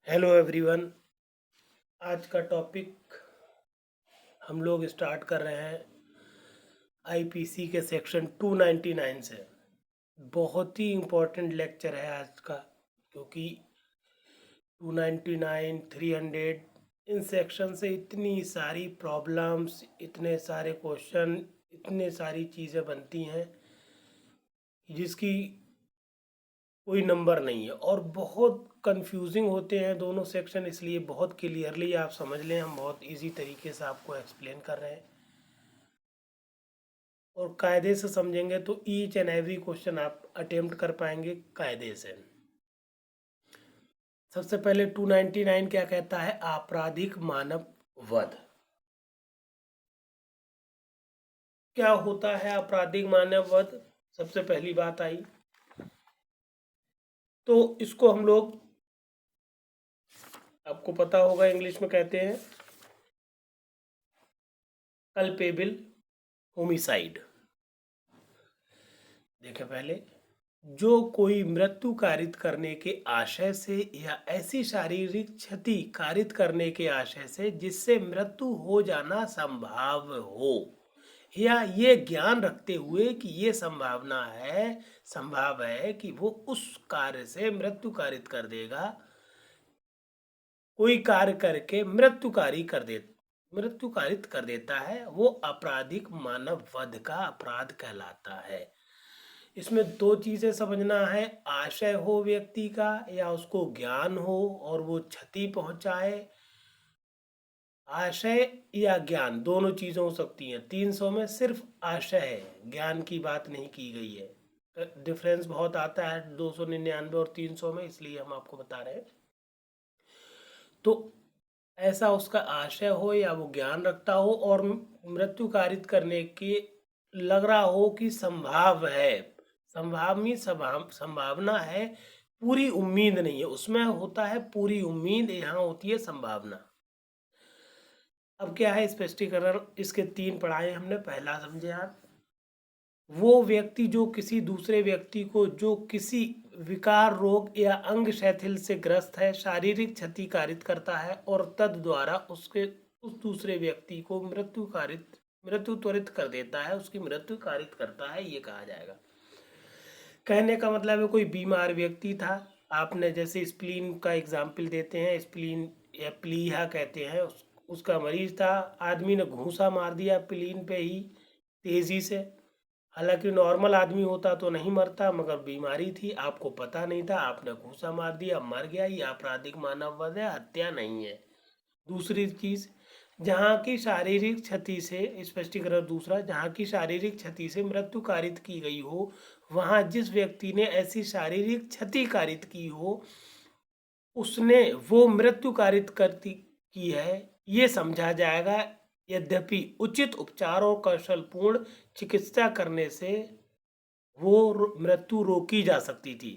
Hello everyone. आज का topic हम लोग स्टार्ट कर रहे हैं आईपीसी के सेक्शन 299 से। बहुत ही इम्पोर्टेंट लेक्चर है आज का, क्योंकि 299, 300 इन सेक्शन से इतनी सारी प्रॉब्लम्स, इतने सारे क्वेश्चन, इतने सारी चीज़ें बनती हैं जिसकी कोई नंबर नहीं है और बहुत कंफ्यूजिंग होते हैं दोनों सेक्शन। इसलिए बहुत क्लियरली आप समझ लें, हम बहुत इजी तरीके से आपको एक्सप्लेन कर रहे हैं और कायदे से समझेंगे तो ईच एंड एवरी क्वेश्चन आप अटेम्प्ट कर पाएंगे कायदे से। सबसे पहले 299 क्या कहता है? आपराधिक मानव वध। क्या होता है आपराधिक मानव वध? सबसे पहली बात आई तो इसको हम लोग, आपको पता होगा, इंग्लिश में कहते हैं कल्पेबल होमिसाइड। देखें पहले, जो कोई मृत्यु कारित करने के आशय से या ऐसी शारीरिक क्षति कारित करने के आशय से जिससे मृत्यु हो जाना संभव हो, या ये ज्ञान रखते हुए कि ये संभाव है कि वो उस कार्य से मृत्यु कारित कर देगा, कोई कार्य करके मृत्यु कारित कर देता है, वो आपराधिक मानव वध का अपराध कहलाता है। इसमें दो चीजें समझना है, आशय हो व्यक्ति का या उसको ज्ञान हो और वो क्षति पहुंचाए। आशय या ज्ञान दोनों चीजें हो सकती हैं। 300 में सिर्फ आशय है, ज्ञान की बात नहीं की गई है। डिफरेंस बहुत आता है 299 और 300 में, इसलिए हम आपको बता रहे हैं। तो ऐसा उसका आशय हो या वो ज्ञान रखता हो और मृत्यु कारित करने की लग रहा हो कि संभावना है, पूरी उम्मीद नहीं है। उसमें होता है पूरी उम्मीद, यहाँ होती है संभावना। अब क्या है स्पष्टीकरण, इसके 3 पढ़ाए हमने। पहला समझे आप, वो व्यक्ति जो किसी दूसरे व्यक्ति को जो किसी विकार, रोग या अंग शिथिल से ग्रस्त है शारीरिक क्षति कारित करता है और तद द्वारा उस दूसरे व्यक्ति को मृत्यु त्वरित कर देता है, उसकी मृत्यु कारित करता है, ये कहा जाएगा। कहने का मतलब है कोई बीमार व्यक्ति था, आपने जैसे स्प्लीन का एग्जाम्पल देते हैं, स्प्लीन या प्लीहा कहते हैं, उसका मरीज था, आदमी ने घूंसा मार दिया प्लीन पे ही तेजी से। हालांकि नॉर्मल आदमी होता तो नहीं मरता, मगर बीमारी थी, आपको पता नहीं था, आपने घूंसा मार दिया, मर गया। ये आपराधिक मानव वध है, हत्या नहीं है। दूसरी चीज, जहाँ की शारीरिक क्षति से, स्पष्टीकरण दूसरा, जहाँ की शारीरिक क्षति से मृत्यु कारित की गई हो, वहाँ जिस व्यक्ति ने ऐसी शारीरिक क्षति कारित की हो उसने वो मृत्यु कारित करती की है, ये समझा जाएगा। यद्यपि उचित उपचार और कौशलपूर्ण चिकित्सा करने से वो मृत्यु रोकी जा सकती थी।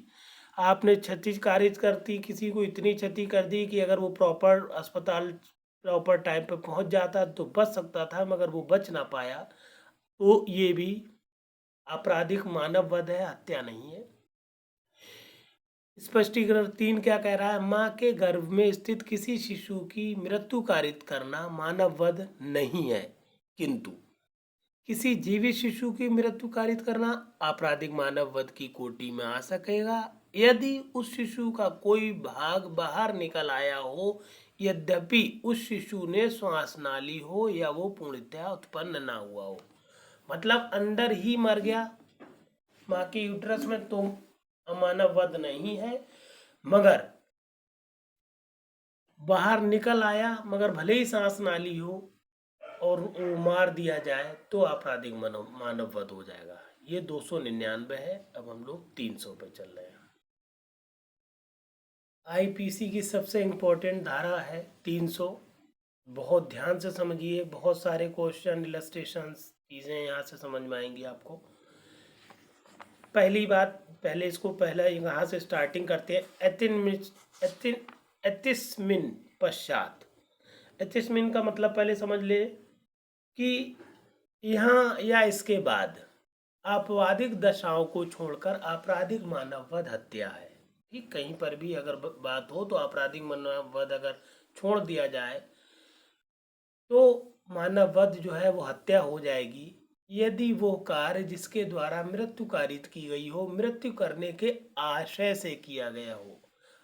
आपने क्षति कारित करती, किसी को इतनी क्षति कर दी कि अगर वो प्रॉपर अस्पताल प्रॉपर टाइम पे पहुंच जाता तो बच सकता था, मगर वो बच ना पाया, तो ये भी आपराधिक मानव वध है, हत्या नहीं है। स्पष्टीकरण 3 क्या कह रहा है? माँ के गर्भ में स्थित किसी शिशु की मृत्यु कारित करना मानव वध नहीं है, किंतु किसी जीवित शिशु की मृत्यु कारित करना आपराधिक मानव वध की कोटि में आ सकेगा यदि उस शिशु का कोई भाग बाहर निकल आया हो, यद्यपि उस शिशु ने श्वास ना ली हो या वो पूर्णतया उत्पन्न ना हुआ हो। मतलब अंदर ही मर गया माँ के यूट्रस में, तो अमानव वध नहीं है। मगर बाहर निकल आया, मगर भले ही सांस ना ली हो और वो मार दिया जाए, तो आपराधिक मानव वध हो जाएगा। ये 299 है। अब हम लोग 300 पे चल रहे हैं। आईपीसी की सबसे इम्पोर्टेंट धारा है 300। बहुत ध्यान से समझिए, बहुत सारे क्वेश्चन, इलस्ट्रेशंस, चीज़ें यहाँ से समझ में आएंगी आपको। पहली बात, पहले इसको पहला यहाँ से स्टार्टिंग करते हैं। एथिस्मिन पश्चात। एथिस्मिन का मतलब पहले समझ ले कि यहाँ या इसके बाद आपवादिक दशाओं को छोड़कर आपराधिक मानव वध हत्या है। ठीक, कहीं पर भी अगर बात हो तो आपराधिक मानववध अगर छोड़ दिया जाए तो मानववध जो है वो हत्या हो जाएगी यदि वो कार्य जिसके द्वारा मृत्यु कारित की गई हो मृत्यु करने के आशय से किया गया हो।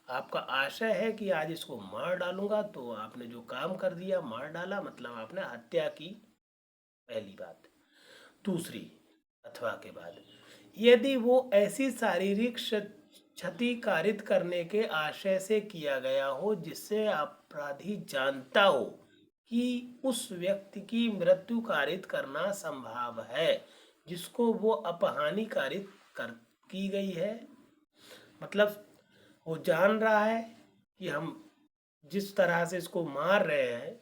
आपका आशय है कि आज इसको मार डालूंगा, तो आपने जो काम कर दिया मार डाला, मतलब आपने हत्या की, पहली बात। दूसरी, अथवा के बाद यदि वो ऐसी शारीरिक क्षति कारित करने के आशय से किया गया हो जिससे अपराधी जानता हो कि उस व्यक्ति की मृत्यु कारित करना संभव है, जिसको वो अपहानि कारित कर की गई है, मतलब वो जान रहा है कि हम जिस तरह से इसको मार रहे हैं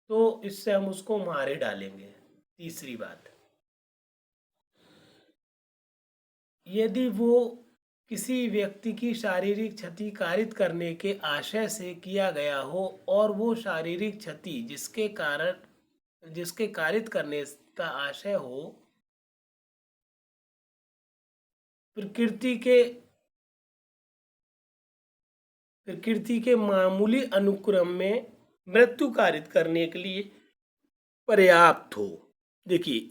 तो इससे हम उसको मार ही डालेंगे। तीसरी बात, यदि वो किसी व्यक्ति की शारीरिक क्षति कारित करने के आशय से किया गया हो और वो शारीरिक क्षति जिसके कारित करने का आशय हो प्रकृति के मामूली अनुक्रम में मृत्यु कारित करने के लिए पर्याप्त हो। देखिए,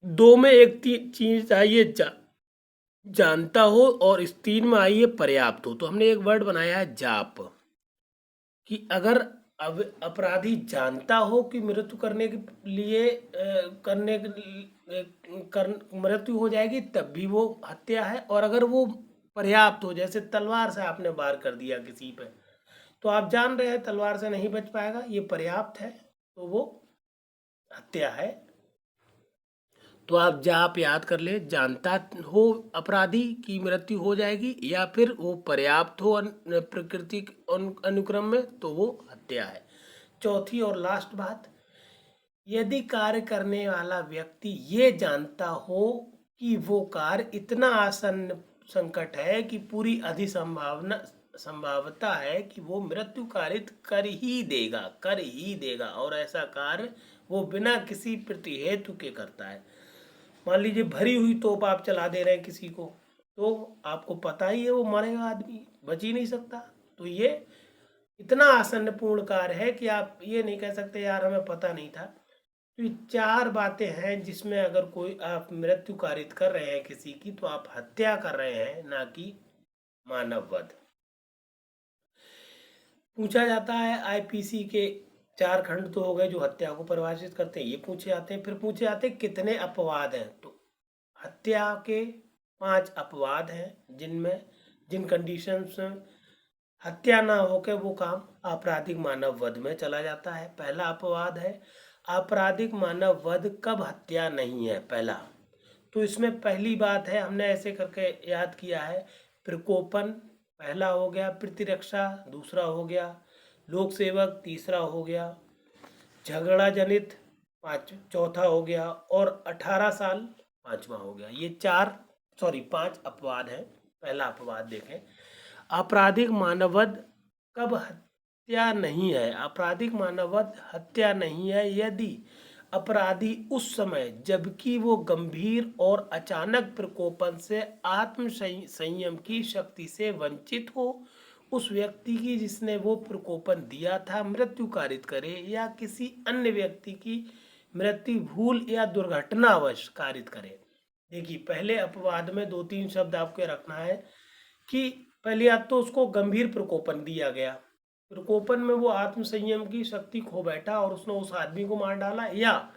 दो में एक चीज आइए जानता हो और इस तीन में आइए पर्याप्त हो। तो हमने एक वर्ड बनाया है जाप, कि अगर अब अपराधी जानता हो कि मृत्यु करने के लिए मृत्यु हो जाएगी तब भी वो हत्या है, और अगर वो पर्याप्त हो, जैसे तलवार से आपने वार कर दिया किसी पे, तो आप जान रहे हैं तलवार से नहीं बच पाएगा, ये पर्याप्त है, तो वो हत्या है। तो आप जाप याद कर ले, जानता हो अपराधी की मृत्यु हो जाएगी या फिर वो पर्याप्त हो प्रकृति अनुक्रम में, तो वो हत्या है। चौथी और लास्ट बात, यदि कार्य करने वाला व्यक्ति ये जानता हो कि वो कार्य इतना आसन्न संकट है कि पूरी संभावता है कि वो मृत्यु कारित कर ही देगा, और ऐसा कार्य वो बिना किसी प्रतिहेतु के करता है। मान लीजिए भरी हुई तोप आप चला दे रहे हैं किसी को, तो आपको पता ही है वो मरेगा, आदमी बच ही नहीं सकता। तो ये इतना आसन्नपूर्ण कार्य है कि आप ये नहीं कह सकते यार हमें पता नहीं था। तो ये चार बातें हैं जिसमें अगर कोई आप मृत्यु कारित कर रहे हैं किसी की, तो आप हत्या कर रहे हैं, ना कि मानववध। पूछा जाता है आईपीसी के 4 खंड तो हो गए जो हत्या को परिभाषित करते हैं, ये पूछे जाते हैं। फिर पूछे जाते हैं कितने अपवाद हैं। तो हत्या के 5 अपवाद हैं जिन कंडीशंस में हत्या ना होकर वो काम आपराधिक मानव वध में चला जाता है। पहला अपवाद है आपराधिक मानव वध कब हत्या नहीं है। पहला तो इसमें पहली बात है, हमने ऐसे करके याद किया है, प्रकोपन पहला हो गया, प्रतिरक्षा दूसरा हो गया, लोक सेवक तीसरा हो गया, झगड़ा जनित चौथा हो गया, और 18 साल पांचवा हो गया। ये 5 अपवाद हैं। पहला अपवाद देखें, आपराधिक मानववध कब हत्या नहीं है। आपराधिक मानववध हत्या नहीं है यदि अपराधी उस समय जबकि वो गंभीर और अचानक प्रकोपन से आत्म संयम की शक्ति से वंचित हो, उस व्यक्ति की जिसने वो प्रकोपन दिया था मृत्यु कारित करे, या किसी अन्य व्यक्ति की मृत्यु भूल या दुर्घटनावश कारित करे। देखिए, पहले अपवाद में 2-3 शब्द आपको रखना है कि पहले बात तो उसको गंभीर प्रकोपन दिया गया, प्रकोपन में वो आत्म संयम की शक्ति खो बैठा और उसने उस आदमी को मार डाला, या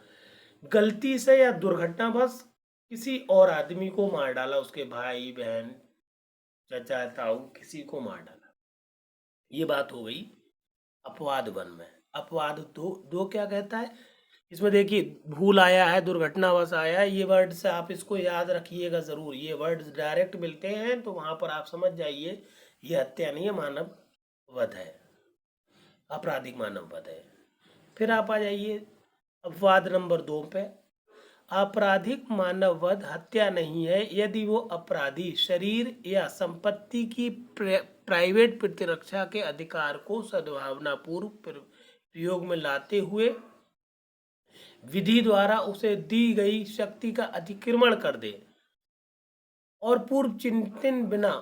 गलती से या दुर्घटनावश किसी और आदमी को मार डाला, उसके भाई बहन चाचा ताऊ किसी को मार डाला। ये बात हो गई अपवाद 1 में। अपवाद 2 क्या कहता है, इसमें देखिए भूल आया है, दुर्घटनावश आया है, ये वर्ड से आप इसको याद रखिएगा जरूर। ये वर्ड डायरेक्ट मिलते हैं तो वहां पर आप समझ जाइए ये हत्या नहीं है, मानव वध है, आपराधिक मानव वध है। फिर आप आ जाइए अपवाद नंबर 2 पे, आपराधिक मानव वध हत्या नहीं है यदि वो अपराधी शरीर या संपत्ति की प्राइवेट प्रतिरक्षा के अधिकार को सद्भावनापूर्व प्रयोग में लाते हुए विधि द्वारा उसे दी गई शक्ति का अतिक्रमण कर दे और पूर्व चिंतन बिना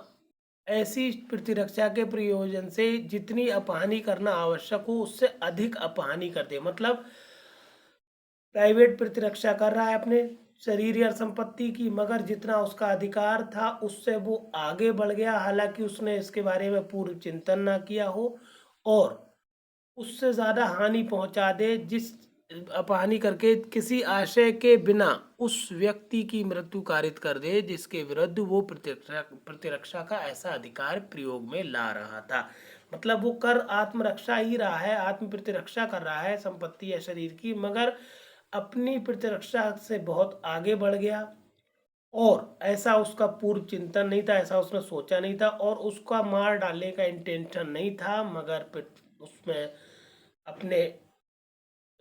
ऐसी प्रतिरक्षा के प्रयोजन से जितनी अपहानि करना आवश्यक हो उससे अधिक अपहानि कर दे। मतलब प्राइवेट प्रतिरक्षा कर रहा है अपने शरीर या संपत्ति की, मगर जितना उसका अधिकार था उससे वो आगे बढ़ गया, हालांकि उसने इसके बारे में पूर्व चिंतन ना किया हो, और उससे ज्यादा हानि पहुंचा दे, जिस अपहानि करके किसी आशय के बिना उस व्यक्ति की मृत्यु कारित कर दे जिसके विरुद्ध वो प्रतिरक्षा का ऐसा अधिकार प्रयोग में ला रहा था। मतलब वो कर आत्मरक्षा ही रहा है, आत्म प्रतिरक्षा कर रहा है संपत्ति या शरीर की, मगर अपनी प्रतिरक्षा से बहुत आगे बढ़ गया, और ऐसा उसका पूर्व चिंतन नहीं था, ऐसा उसने सोचा नहीं था, और उसका मार डालने का इंटेंशन नहीं था, मगर उसमें अपने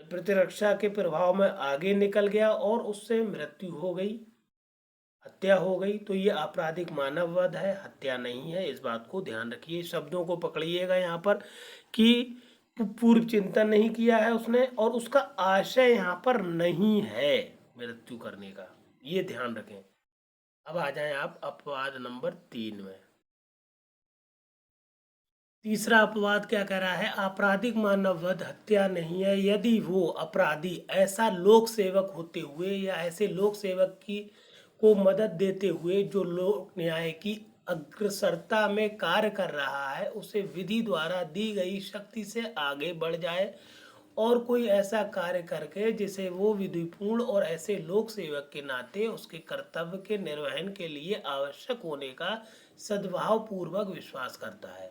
प्रतिरक्षा के प्रभाव में आगे निकल गया और उससे मृत्यु हो गई, हत्या हो गई। तो ये आपराधिक मानववध है, हत्या नहीं है। इस बात को ध्यान रखिए, शब्दों को पकड़िएगा यहाँ पर कि पूर्व चिंतन नहीं किया है उसने, और उसका आशय यहाँ पर नहीं है मृत्यु करने का, ये ध्यान रखें। अब आ जाएं आप अपवाद नंबर 3 में। तीसरा अपवाद क्या कह रहा है? आपराधिक मानववध हत्या नहीं है यदि वो अपराधी ऐसा लोक सेवक होते हुए या ऐसे लोक सेवक की को मदद देते हुए जो लोक न्याय की अग्रसरता में कार्य कर रहा है उसे विधि द्वारा दी गई शक्ति से आगे बढ़ जाए, और कोई ऐसा कार्य करके जिसे वो विधिपूर्ण और ऐसे लोक सेवक के नाते उसके कर्तव्य के निर्वहन के लिए आवश्यक होने का सद्भाव पूर्वक विश्वास करता है,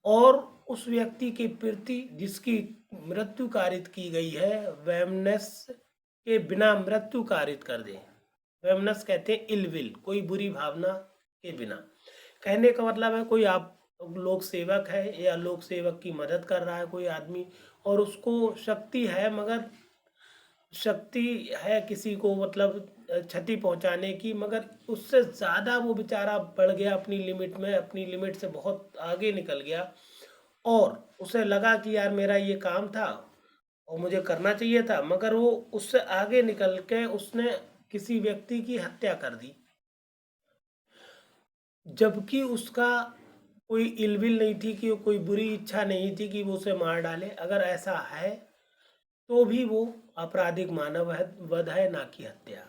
और उस व्यक्ति के प्रति जिसकी मृत्यु कारित की गई है वैमनस के बिना मृत्यु कारित कर दे। वैमनस कहते हैं इलविल, कोई बुरी भावना के बिना। कहने का मतलब है कोई आप लोक सेवक है या लोक सेवक की मदद कर रहा है कोई आदमी, और उसको शक्ति है, मगर शक्ति है किसी को मतलब क्षति पहुंचाने की, मगर उससे ज़्यादा वो बेचारा बढ़ गया अपनी लिमिट में, अपनी लिमिट से बहुत आगे निकल गया, और उसे लगा कि यार मेरा ये काम था और मुझे करना चाहिए था, मगर वो उससे आगे निकल के उसने किसी व्यक्ति की हत्या कर दी, जबकि उसका कोई इलविल नहीं थी, कि कोई बुरी इच्छा नहीं थी कि वो उसे मार डाले। अगर ऐसा है तो भी वो आपराधिक मानव वध है, ना कि हत्या।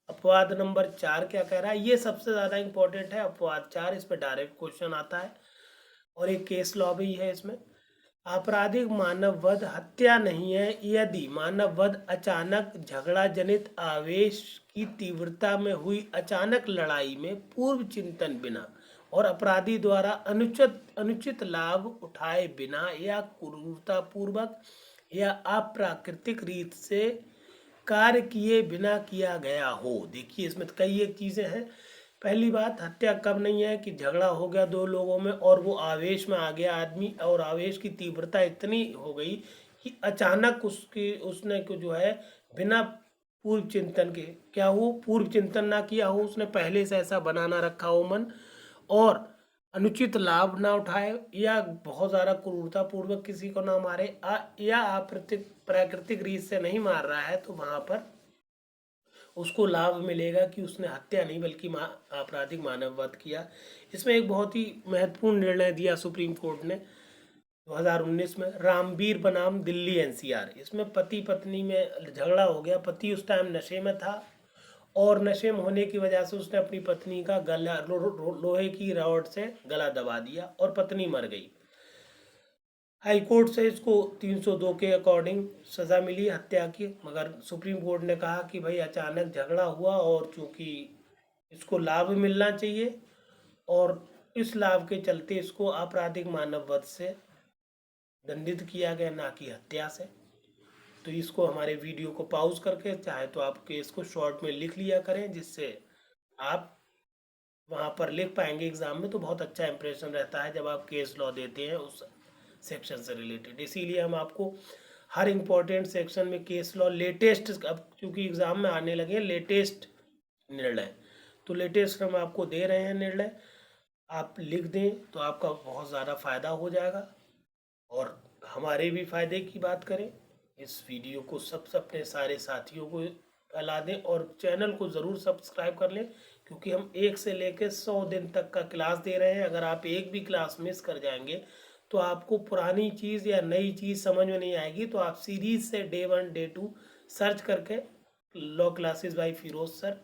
अपवाद नंबर 4 क्या कह रहा है? ये सबसे ज्यादा इंपॉर्टेंट है, अपवाद 4, इस पे डायरेक्ट क्वेश्चन आता है और एक केस लॉ भी है इसमें। आपराधिक मानव वध हत्या नहीं है यदि मानव वध अचानक झगड़ा जनित आवेश की तीव्रता में हुई अचानक लड़ाई में पूर्व चिंतन बिना और अपराधी द्वारा अनुचित लाभ उठाए बिना या क्रूरतापूर्वक या अप्राकृतिक रीत से कार्य किए बिना किया गया हो। देखिए इसमें तो कई एक चीजें हैं। पहली बात, हत्या कब नहीं है? कि झगड़ा हो गया दो लोगों में और वो आवेश में आ गया आदमी, और आवेश की तीव्रता इतनी हो गई कि अचानक उसने को जो है बिना पूर्व चिंतन के, क्या हो, पूर्व चिंतन ना किया हो, उसने पहले से ऐसा बनाना रखा हो मन, और अनुचित लाभ ना उठाए या बहुत ज़्यादा क्रूरतापूर्वक किसी को ना मारे, या प्राकृतिक रीत से नहीं मार रहा है, तो वहाँ पर उसको लाभ मिलेगा कि उसने हत्या नहीं बल्कि आपराधिक मानववध किया। इसमें एक बहुत ही महत्वपूर्ण निर्णय दिया सुप्रीम कोर्ट ने 2019 में, रामवीर बनाम दिल्ली एनसीआर। इसमें पति पत्नी में झगड़ा हो गया, पति उस टाइम नशे में था और नशे में होने की वजह से उसने अपनी पत्नी का गला लोहे की रॉड से गला दबा दिया और पत्नी मर गई। हाई कोर्ट से इसको 302 के अकॉर्डिंग सज़ा मिली हत्या की, मगर सुप्रीम कोर्ट ने कहा कि भाई अचानक झगड़ा हुआ और चूंकि इसको लाभ मिलना चाहिए और इस लाभ के चलते इसको आपराधिक मानववध से दंडित किया गया, ना कि हत्या से। तो इसको हमारे वीडियो को पॉज करके चाहे तो आप केस को शॉर्ट में लिख लिया करें, जिससे आप वहाँ पर लिख पाएंगे एग्जाम में, तो बहुत अच्छा इंप्रेशन रहता है जब आप केस लॉ देते हैं उस सेक्शन से रिलेटेड। इसीलिए हम आपको हर इम्पोर्टेंट सेक्शन में केस लॉ लेटेस्ट, अब क्योंकि एग्जाम में आने लगे लेटेस्ट निर्णय, तो लेटेस्ट हम आपको दे रहे हैं निर्णय, आप लिख दें तो आपका बहुत ज़्यादा फायदा हो जाएगा। और हमारे भी फायदे की बात करें, इस वीडियो को सब अपने सारे साथियों को फैला दें और चैनल को ज़रूर सब्सक्राइब कर लें, क्योंकि हम 1 से लेकर 100 दिन तक का क्लास दे रहे हैं। अगर आप एक भी क्लास मिस कर जाएंगे तो आपको पुरानी चीज़ या नई चीज़ समझ में नहीं आएगी। तो आप सीरीज से डे 1 डे 2 सर्च करके law classes by Firoz sir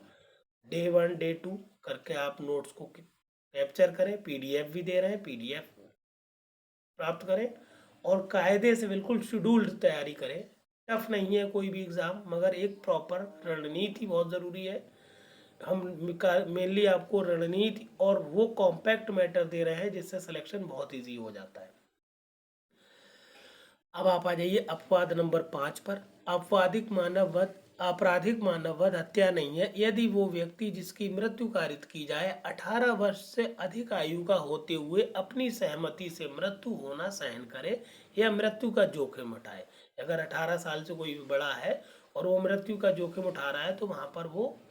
day 1 day 2 करके आप नोट्स को कैप्चर करें। पीडीएफ भी दे रहे हैं, पीडीएफ प्राप्त करें और कायदे से बिल्कुल शेड्यूल्ड तैयारी करें। टफ नहीं है कोई भी एग्ज़ाम, मगर एक प्रॉपर रणनीति बहुत ज़रूरी है। हम मेनली आपको रणनीति और वो कॉम्पैक्ट मैटर दे रहे हैं जिससे सिलेक्शन बहुत इजी हो जाता है। अब आप आ जाइए अपवाद नंबर 5 पर। आपराधिक मानववध हत्या नहीं है यदि वो व्यक्ति जिसकी मृत्यु कारित की जाए 18 वर्ष से अधिक आयु का होते हुए अपनी सहमति से मृत्यु होना सहन करे या मृत्यु का जोखिम उठाए। अगर 18 साल से कोई बड़ा है और वो मृत्यु का जोखिम उठा रहा है तो वहां पर वो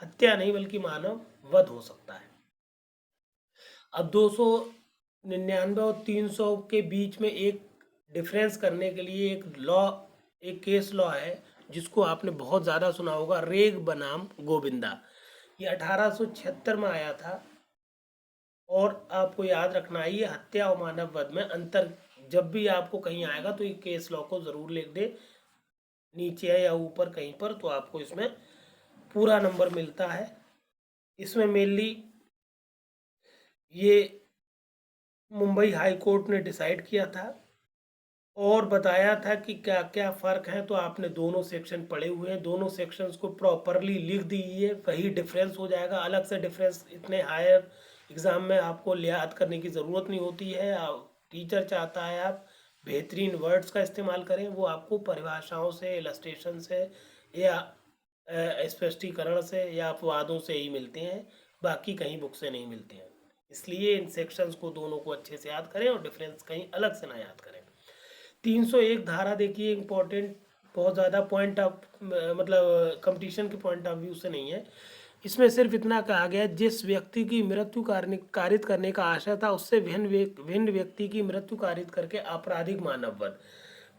हत्या नहीं बल्कि मानव वध हो सकता है। अब 299 और 300 के बीच में एक डिफरेंस करने के लिए एक केस लॉ है जिसको आपने बहुत ज़्यादा सुना होगा, रेग बनाम गोविंदा। ये 1876 में आया था और आपको याद रखना है ये हत्या और मानव वध में अंतर जब भी आपको कहीं आएगा तो ये केस लॉ को ज़रूर लिख दे, नीचे या ऊपर कहीं पर, तो आपको इसमें पूरा नंबर मिलता है। इसमें मेनली ये मुंबई हाई कोर्ट ने डिसाइड किया था और बताया था कि क्या क्या फ़र्क है। तो आपने दोनों सेक्शन पढ़े हुए हैं, दोनों सेक्शंस को प्रॉपरली लिख दीजिए, वही डिफरेंस हो जाएगा। अलग से डिफरेंस इतने हायर एग्ज़ाम में आपको याद करने की ज़रूरत नहीं होती है। टीचर चाहता है आप बेहतरीन वर्ड्स का इस्तेमाल करें, वो आपको परिभाषाओं से, इलस्ट्रेशन से या स्पष्टीकरण से या अपवादों से ही मिलते हैं, बाकी कहीं बुक से नहीं मिलते हैं। इसलिए इन सेक्शंस को दोनों को अच्छे से याद करें और डिफरेंस कहीं अलग से ना याद करें। 301 धारा देखिए इम्पोर्टेंट, बहुत ज़्यादा पॉइंट ऑफ मतलब कंपटीशन के पॉइंट ऑफ व्यू से नहीं है। इसमें सिर्फ इतना कहा गया जिस व्यक्ति की मृत्यु कारित करने का आशय था उससे भिन्न व्यक्ति की मृत्यु कारित करके आपराधिक मानववध,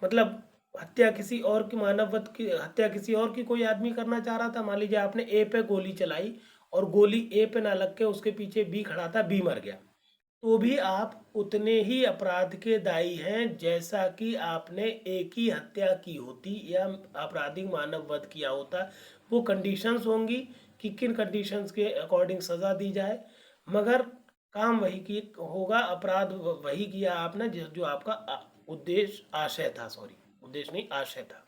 मतलब हत्या किसी और की मानववध की हत्या किसी और की कोई आदमी करना चाह रहा था। मान लीजिए आपने ए पे गोली चलाई और गोली ए पे ना लग के उसके पीछे बी खड़ा था, बी मर गया, तो भी आप उतने ही अपराध के दायी हैं जैसा कि आपने एक ही हत्या की होती या आपराधिक मानव वध किया होता। वो कंडीशंस होंगी कि किन कंडीशंस के अकॉर्डिंग सज़ा दी जाए, मगर काम वही की होगा, अपराध वही किया आपने जो आपका उद्देश्य आशय था, सॉरी उद्देश्य नहीं आशय था।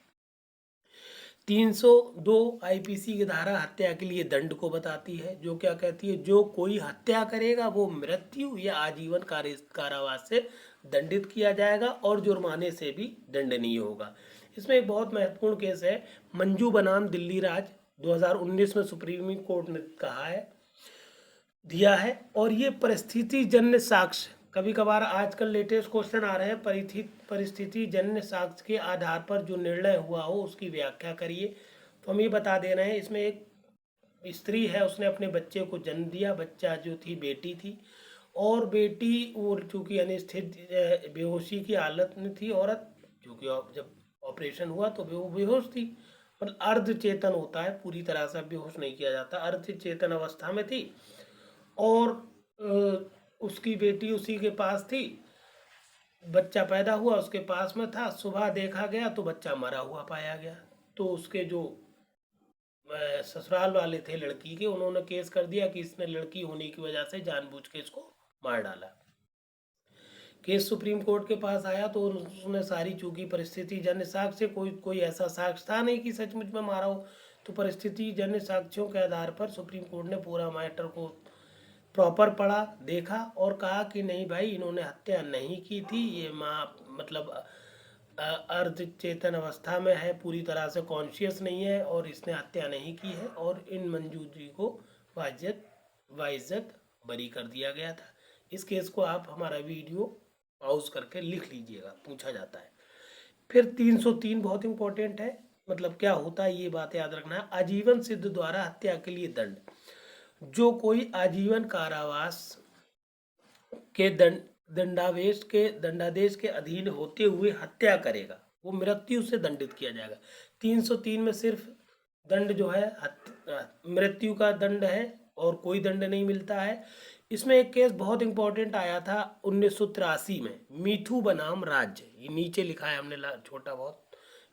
302 आईपीसी की धारा हत्या के लिए दंड को बताती है, जो क्या कहती है, जो कोई हत्या करेगा वो मृत्यु या आजीवन कारावास से दंडित किया जाएगा और जुर्माने से भी दंडनीय होगा। इसमें एक बहुत महत्वपूर्ण केस है मंजू बनाम दिल्ली राज, 2019 में सुप्रीम कोर्ट ने कहा है, दिया है। और ये परिस्थिति जन्य साक्ष्य, कभी कभार आजकल लेटेस्ट क्वेश्चन आ रहे हैं, परिस्थिति जन्य साक्ष्य के आधार पर जो निर्णय हुआ हो उसकी व्याख्या करिए। तो हम ये बता दे रहे हैं, इसमें एक स्त्री है, उसने अपने बच्चे को जन्म दिया, बच्चा जो थी बेटी थी, और बेटी वो चूँकि अनिस्थित बेहोशी की हालत में थी औरत, क्योंकि जब ऑपरेशन हुआ तो वो बेहोश थी, मतलब अर्ध चेतन होता है, पूरी तरह से बेहोश नहीं किया जाता, अर्ध चेतन अवस्था में थी और उसकी बेटी उसी के पास थी, बच्चा पैदा हुआ उसके पास में था, सुबह देखा गया तो बच्चा मरा हुआ पाया गया। तो उसके जो ससुराल वाले थे लड़की के, उन्होंने केस कर दिया कि इसने लड़की होने की वजह से जानबूझ के इसको मार डाला। केस सुप्रीम कोर्ट के पास आया तो उसने सारी, चूंकि परिस्थिति जन्य साक्ष्य कोई ऐसा साक्ष्य था नहीं कि सचमुच में मारा हो, तो परिस्थिति जन्य साक्ष्यों के आधार पर सुप्रीम कोर्ट ने पूरा मैटर को प्रॉपर पढ़ा, देखा और कहा कि नहीं भाई इन्होंने हत्या नहीं की थी, ये माँ मतलब अर्ध चेतन अवस्था में है, पूरी तरह से कॉन्शियस नहीं है और इसने हत्या नहीं की है, और इन मंजू जी को वाइज्जत बरी कर दिया गया था। इस केस को आप हमारा वीडियो पॉज करके लिख लीजिएगा, पूछा जाता है। फिर 303 बहुत इंपॉर्टेंट है, मतलब क्या होता है ये बात याद रखना है। आजीवन सिद्ध द्वारा हत्या के लिए दंड, जो कोई आजीवन कारावास के दंडादेश के अधीन होते हुए हत्या करेगा वो मृत्यु से दंडित किया जाएगा। 303 में सिर्फ दंड जो है मृत्यु का दंड है, और कोई दंड नहीं मिलता है। इसमें एक केस बहुत इंपॉर्टेंट आया था 1983 में, मीठू बनाम राज्य, ये नीचे लिखा है हमने छोटा बहुत,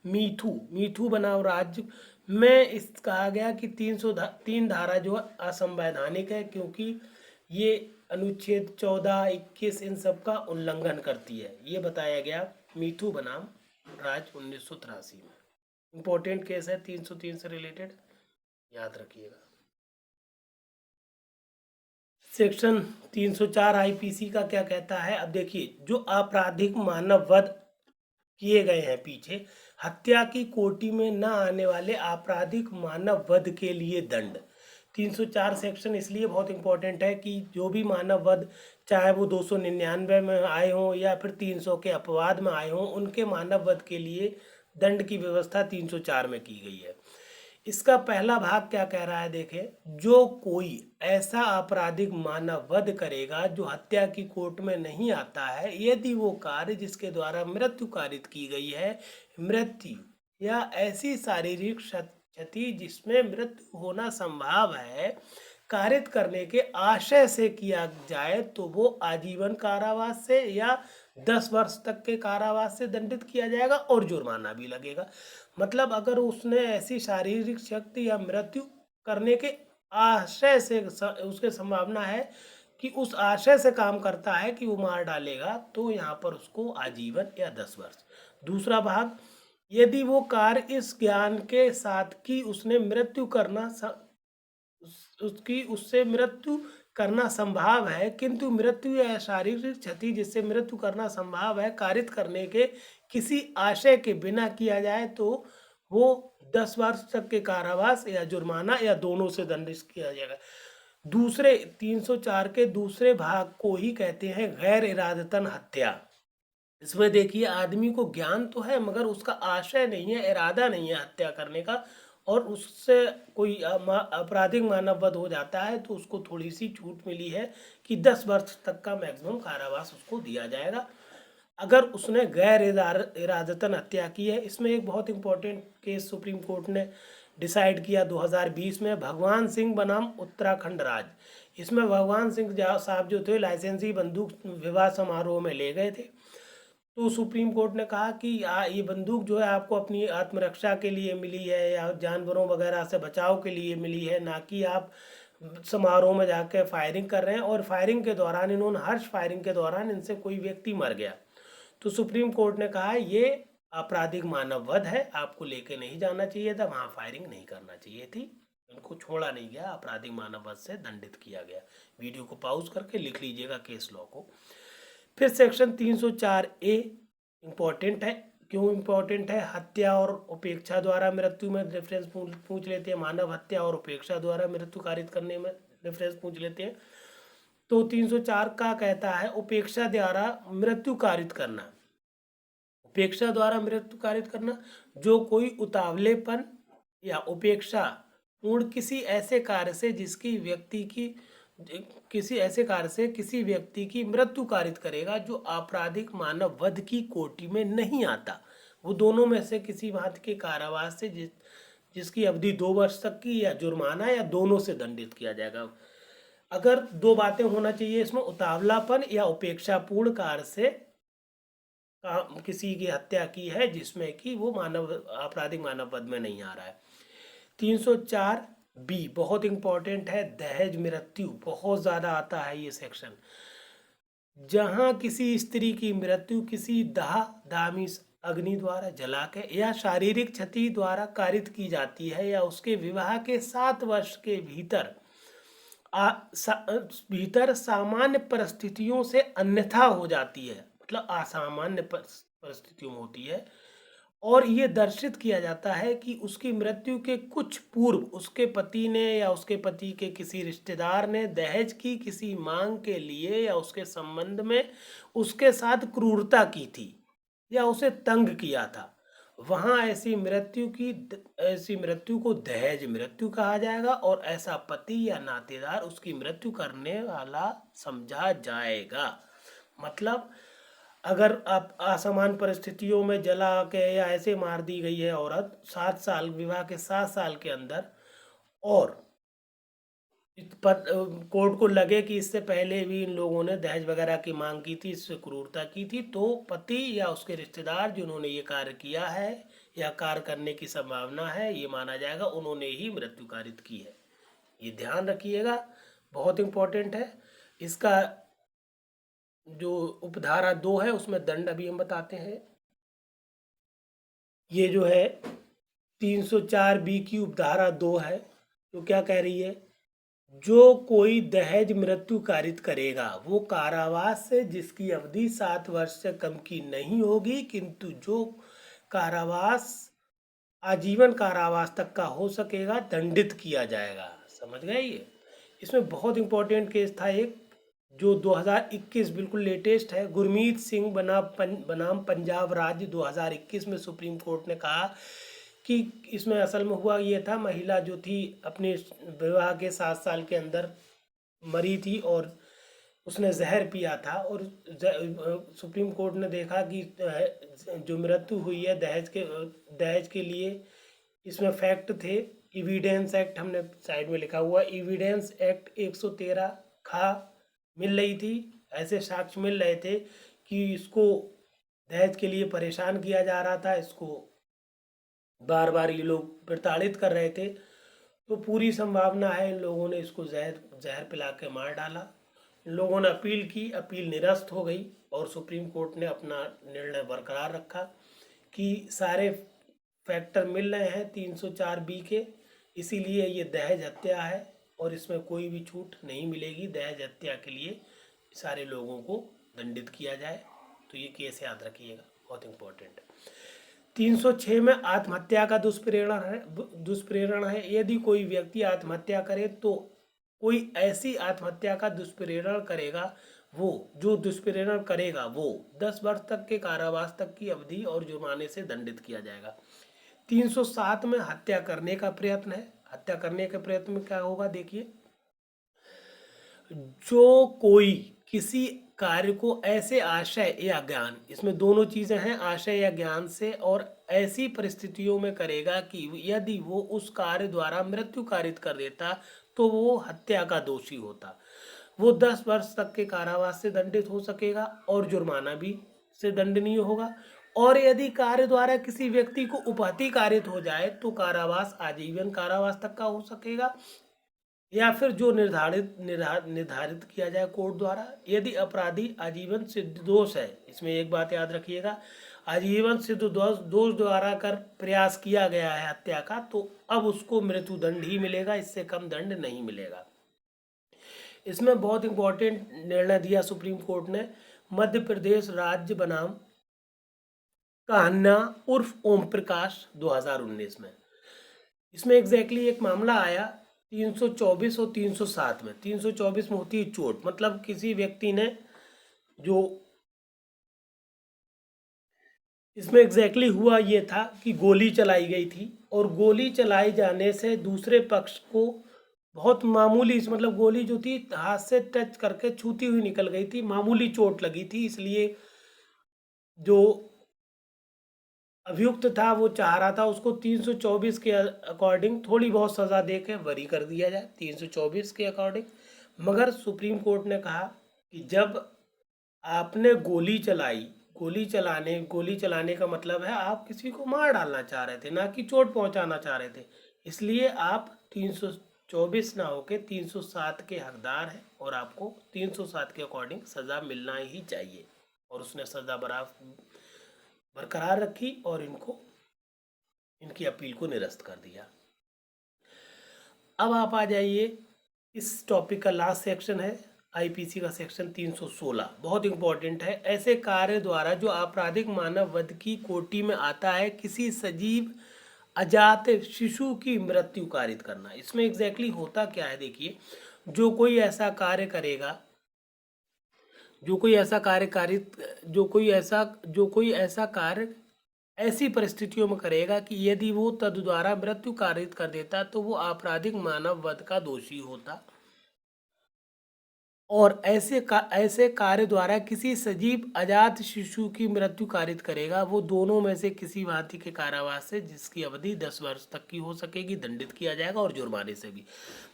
मीठू मीठू बनाम राज्य में इस कहा गया कि 303 धारा जो है असंवैधानिक है, क्योंकि ये अनुच्छेद 14, 21 इन सब का उल्लंघन करती है, ये बताया गया मीठू बनाम राज्य 1983 में। इंपॉर्टेंट केस है 303 से रिलेटेड, याद रखिएगा। सेक्शन 304 आईपीसी का क्या कहता है? अब देखिए, जो आपराधिक मानव वध किए गए हैं पीछे, हत्या की कोटि में न आने वाले आपराधिक मानव वध के लिए दंड। 304 सेक्शन इसलिए बहुत इंपॉर्टेंट है कि जो भी मानव वध, चाहे वो 299 में आए हों या फिर 300 के अपवाद में आए हों, उनके मानव वध के लिए दंड की व्यवस्था 304 में की गई है। इसका पहला भाग क्या कह रहा है, देखें, जो कोई ऐसा आपराधिक मानव वध करेगा जो हत्या की कोर्ट में नहीं आता है, यदि वो कार्य जिसके द्वारा मृत्यु कारित की गई है, मृत्यु या ऐसी शारीरिक क्षति जिसमें मृत्यु होना संभव है, कारित करने के आशय से किया जाए तो वो आजीवन कारावास से या 10 वर्ष तक के कारावास से दंडित किया जाएगा और जुर्माना भी लगेगा। मतलब अगर उसने ऐसी शारीरिक शक्ति या मृत्यु करने के आशय से उसके संभावना है कि उस आशय से काम करता है कि वो मार डालेगा, तो यहाँ पर उसको आजीवन या 10 वर्ष। दूसरा भाग, यदि वो कार्य इस ज्ञान के साथ कि उसने मृत्यु करना उसकी उससे मृत्यु करना संभव है, किंतु मृत्यु या शारीरिक क्षति जिससे मृत्यु करना संभव है कारित करने के किसी आशय के बिना किया जाए तो वो 10 वर्ष तक के कारावास या जुर्माना या दोनों से दंडित किया जाएगा। दूसरे 304 के दूसरे भाग को ही कहते हैं गैर इरादतन हत्या। इसमें देखिए, आदमी को ज्ञान तो है मगर उसका आशय नहीं है, इरादा नहीं है हत्या करने का, और उससे कोई आपराधिक मानव वध हो जाता है तो उसको थोड़ी सी छूट मिली है कि 10 वर्ष तक का मैक्सिमम कारावास उसको दिया जाएगा अगर उसने गैर इरादतन हत्या की है। इसमें एक बहुत इंपॉर्टेंट केस सुप्रीम कोर्ट ने डिसाइड किया 2020 में, भगवान सिंह बनाम उत्तराखंड राज्य। इसमें भगवान सिंह साहब जो थे लाइसेंसी बंदूक विवाह समारोह में ले गए थे, तो सुप्रीम कोर्ट ने कहा कि ये बंदूक जो है आपको अपनी आत्मरक्षा के लिए मिली है या जानवरों वगैरह से बचाव के लिए मिली है, ना कि आप समारोह में जाकर फायरिंग कर रहे हैं। और फायरिंग के दौरान इन्होंने हर्ष फायरिंग के दौरान इनसे कोई व्यक्ति मर गया, तो सुप्रीम कोर्ट ने कहा ये आपराधिक मानव वध है, आपको लेके नहीं जाना चाहिए था, वहाँ फायरिंग नहीं करना चाहिए थी, इनको छोड़ा नहीं गया, आपराधिक मानव वध से दंडित किया गया। वीडियो को पॉज करके लिख लीजिएगा केस लॉ को। फिर सेक्शन 304A इम्पोर्टेंट है। क्यों इम्पोर्टेंट है? हत्या और उपेक्षा द्वारा मृत्यु में डिफरेंस पूछ लेते हैं, मानव हत्या और उपेक्षा द्वारा मृत्यु कारित करने में डिफरेंस पूछ लेते हैं। तो 304 का कहता है उपेक्षा द्वारा मृत्यु कारित करना। उपेक्षा द्वारा मृत्यु कारित करना, जो कोई उतावलेपन या उपेक्षा पूर्ण किसी ऐसे कार्य से जिसकी व्यक्ति की किसी व्यक्ति की मृत्यु कारित करेगा जो आपराधिक मानव वध की कोटि में नहीं आता, वो दोनों में से किसी बात के कारावास से जिसकी अवधि 2 वर्ष तक की या जुर्माना या दोनों से दंडित किया जाएगा। अगर 2 बातें होना चाहिए इसमें, उतावलापन या उपेक्षापूर्ण कार्य से किसी की हत्या की है जिसमें कि वो आपराधिक मानव वध में नहीं आ रहा है। 304B बहुत इंपॉर्टेंट है, दहेज मृत्यु बहुत ज्यादा आता है ये सेक्शन। जहां किसी स्त्री की मृत्यु किसी दामी अग्नि द्वारा जला के या शारीरिक क्षति द्वारा कारित की जाती है या उसके विवाह के 7 वर्ष के भीतर सामान्य परिस्थितियों से अन्यथा हो जाती है, मतलब असामान्य परिस्थितियों में होती है, और ये दर्शित किया जाता है कि उसकी मृत्यु के कुछ पूर्व उसके पति ने या उसके पति के किसी रिश्तेदार ने दहेज की किसी मांग के लिए या उसके संबंध में उसके साथ क्रूरता की थी या उसे तंग किया था, वहां ऐसी मृत्यु को दहेज मृत्यु कहा जाएगा और ऐसा पति या नातेदार उसकी मृत्यु करने वाला समझा जाएगा। मतलब अगर आप असमान परिस्थितियों में जला के या ऐसे मार दी गई है औरत 7 साल, विवाह के 7 साल के अंदर, और कोर्ट को लगे कि इससे पहले भी इन लोगों ने दहेज वगैरह की मांग की थी, इससे क्रूरता की थी, तो पति या उसके रिश्तेदार जिन्होंने ये कार्य किया है या कार्य करने की संभावना है, ये माना जाएगा उन्होंने ही मृत्यु कारित की है। ये ध्यान रखिएगा, बहुत इम्पोर्टेंट है। इसका जो उपधारा 2 है उसमें दंड अभी हम बताते हैं। ये जो है 304B की उपधारा 2 है, तो क्या कह रही है, जो कोई दहेज मृत्यु कारित करेगा वो कारावास से जिसकी अवधि 7 वर्ष से कम की नहीं होगी, किंतु जो कारावास आजीवन कारावास तक का हो सकेगा दंडित किया जाएगा। समझ गए ये? इसमें बहुत इंपॉर्टेंट केस था एक, जो 2021 बिल्कुल लेटेस्ट है। गुरमीत सिंह बनाम पंजाब राज्य 2021 में सुप्रीम कोर्ट ने कहा कि इसमें असल में हुआ ये था, महिला जो थी अपने विवाह के 7 साल के अंदर मरी थी और उसने जहर पिया था, और सुप्रीम कोर्ट ने देखा कि जो मृत्यु हुई है दहेज के लिए इसमें फैक्ट थे। एविडेंस एक्ट हमने साइड में लिखा हुआ, एविडेंस एक्ट 113 खा मिल रही थी, ऐसे साक्ष्य मिल रहे थे कि इसको दहेज के लिए परेशान किया जा रहा था, इसको बार बार ये लोग प्रताड़ित कर रहे थे, तो पूरी संभावना है इन लोगों ने इसको जहर पिला के मार डाला। इन लोगों ने अपील की, अपील निरस्त हो गई और सुप्रीम कोर्ट ने अपना निर्णय बरकरार रखा कि सारे फैक्टर मिल रहे हैं 304B के, इसीलिए ये दहेज हत्या है और इसमें कोई भी छूट नहीं मिलेगी। दहेज हत्या के लिए सारे लोगों को दंडित किया जाए, तो ये केस याद रखिएगा, बहुत इंपॉर्टेंट है। 306 में आत्महत्या का दुष्प्रेरण है। यदि कोई व्यक्ति आत्महत्या करे तो कोई ऐसी आत्महत्या का दुष्प्रेरण करेगा, वो जो दुष्प्रेरण करेगा वो 10 वर्ष तक के कारावास तक की अवधि और जुर्माने से दंडित किया जाएगा। 307 में हत्या करने का प्रयत्न है। हत्या करने के प्रयत्न में क्या होगा, देखिए, जो कोई किसी कार्य को ऐसे आशय या ज्ञान, इसमें दोनों चीजें हैं, आशय या ज्ञान से, और ऐसी परिस्थितियों में करेगा कि यदि वो उस कार्य द्वारा मृत्यु कारित कर देता तो वो हत्या का दोषी होता। वो 10 वर्ष तक के कारावास से दंडित हो सकेगा और जुर्माना भी से दंडनीय होगा। और यदि कार्य द्वारा किसी व्यक्ति को उपहति कारित हो जाए तो कारावास आजीवन कारावास तक का हो सकेगा, या फिर जो निर्धारित किया जाए कोर्ट द्वारा। यदि अपराधी आजीवन सिद्ध दोष है, इसमें एक बात याद रखिएगा, आजीवन सिद्ध दोष द्वारा कर प्रयास किया गया है हत्या का, तो अब उसको मृत्यु दंड ही मिलेगा, इससे कम दंड नहीं मिलेगा। इसमें बहुत इंपॉर्टेंट निर्णय दिया सुप्रीम कोर्ट ने, मध्य प्रदेश राज्य बनाम कहन्ना उर्फ ओम प्रकाश 2019 में। इसमें एग्जैक्टली एक मामला आया 324 और 307 में। 324 में होती है चोट, मतलब किसी व्यक्ति ने जो, इसमें एग्जैक्टली हुआ ये था कि गोली चलाई गई थी और गोली चलाई जाने से दूसरे पक्ष को बहुत मामूली, मतलब गोली जो थी हाथ से टच करके छूती हुई निकल गई थी, मामूली चोट लगी थी, इसलिए जो अभियुक्त था वो चाह रहा था उसको 324 के अकॉर्डिंग थोड़ी बहुत सज़ा दे के बरी कर दिया जाए, 324 के अकॉर्डिंग। मगर सुप्रीम कोर्ट ने कहा कि जब आपने गोली चलाने का मतलब है आप किसी को मार डालना चाह रहे थे, ना कि चोट पहुंचाना चाह रहे थे, इसलिए आप 324 ना होके 307 के हकदार हैं और आपको 307 के अकॉर्डिंग सज़ा मिलना ही चाहिए। और उसने सज़ा बरकरार रखी और इनकी अपील को निरस्त कर दिया। अब आप आ जाइए, इस टॉपिक का लास्ट सेक्शन है आईपीसी का सेक्शन 316, बहुत इंपॉर्टेंट है। ऐसे कार्य द्वारा जो आपराधिक मानव वध की कोटि में आता है किसी सजीव अजात शिशु की मृत्यु कारित करना। इसमें एग्जैक्टली होता क्या है, देखिए, जो कोई ऐसा कार्य ऐसी परिस्थितियों में करेगा कि यदि वो तद द्वारा मृत्यु कारित कर देता तो वो आपराधिक मानव वध का दोषी होता। और ऐसे कार्य द्वारा किसी सजीव अजात शिशु की मृत्यु कारित करेगा, वो दोनों में से किसी भांति के कारावास से जिसकी अवधि 10 वर्ष तक की हो सकेगी दंडित किया जाएगा, और जुर्माने से भी।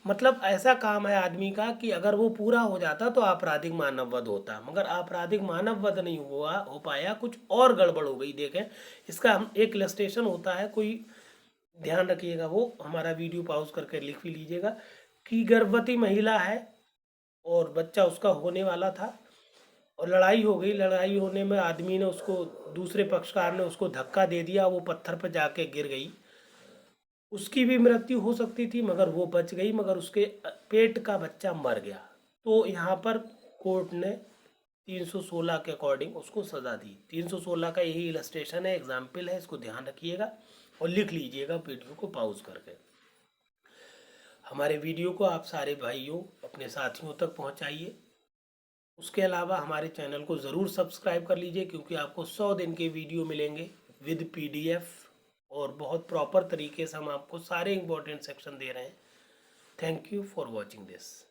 मतलब ऐसा काम है आदमी का कि अगर वो पूरा हो जाता तो आपराधिक मानववध होता, मगर आपराधिक मानववध नहीं हो पाया, कुछ और गड़बड़ हो गई। देखें, इसका हम एक इलस्ट्रेशन होता है, कोई ध्यान रखिएगा, वो हमारा वीडियो पॉज करके लिख भी लीजिएगा कि गर्भवती महिला है और बच्चा उसका होने वाला था, और लड़ाई हो गई। लड़ाई होने में आदमी ने उसको, दूसरे पक्षकार ने उसको धक्का दे दिया, वो पत्थर पर जाके गिर गई। उसकी भी मृत्यु हो सकती थी मगर वो बच गई, मगर उसके पेट का बच्चा मर गया। तो यहाँ पर कोर्ट ने 316 के अकॉर्डिंग उसको सज़ा दी। 316 का यही इलस्ट्रेशन है, एग्जाम्पल है, इसको ध्यान रखिएगा और लिख लीजिएगा वीडियो को पॉज करके। हमारे वीडियो को आप सारे भाइयों अपने साथियों तक पहुंचाइए। उसके अलावा हमारे चैनल को ज़रूर सब्सक्राइब कर लीजिए, क्योंकि आपको 100 दिन के वीडियो मिलेंगे विद PDF, और बहुत प्रॉपर तरीके से हम आपको सारे इम्पोर्टेंट सेक्शन दे रहे हैं। Thank you for watching this.